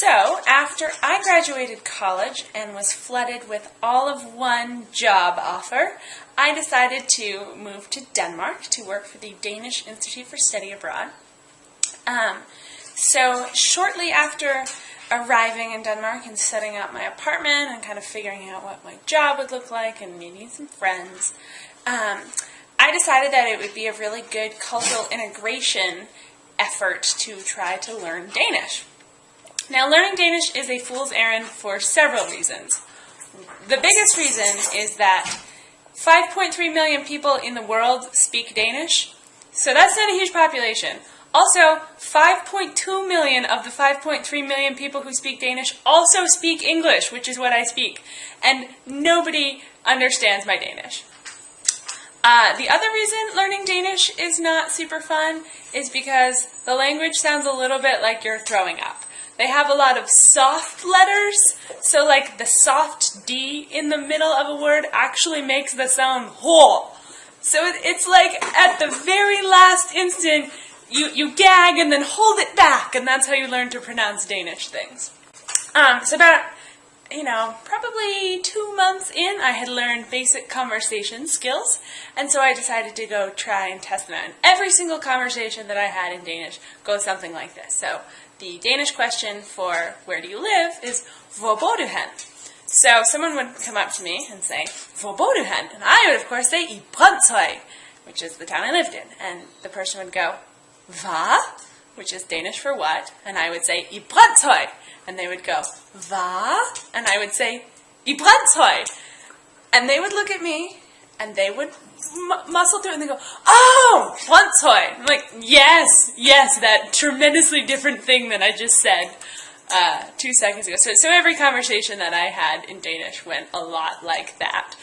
So, after I graduated college and was flooded with all of one job offer, I decided to move to Denmark to work for the Danish Institute for Study Abroad. So, shortly after arriving in Denmark and setting up my apartment and kind of figuring out what my job would look like and meeting some friends, I decided that it would be a really good cultural integration effort to try to learn Danish. Now, learning Danish is a fool's errand for several reasons. The biggest reason is that 5.3 million people in the world speak Danish, so that's not a huge population. Also, 5.2 million of the 5.3 million people who speak Danish also speak English, which is what I speak, and nobody understands my Danish. The other reason learning Danish is not super fun is because the language sounds a little bit like you're throwing up. They have a lot of soft letters, so like the soft D in the middle of a word actually makes the sound ho. So it's like at the very last instant, you gag and then hold it back, and that's how you learn to pronounce Danish things. So about, probably 2 months in, I had learned basic conversation skills, and so I decided to go try and test them out. And every single conversation that I had in Danish goes something like this. So the Danish question for where do you live is, hvor bor du hen? So someone would come up to me and say, hvor bor du hen? And I would, of course, say, I Brønshøj, which is the town I lived in. And the person would go, hva? Which is Danish for what? And I would say, I Brønshøj. And they would go, hva? And I would say, I Brønshøj. And they would look at me, and they would muscle through it, and they go, oh, Brønshøj. I'm like, yes, that tremendously different thing that I just said 2 seconds ago. So every conversation that I had in Danish went a lot like that.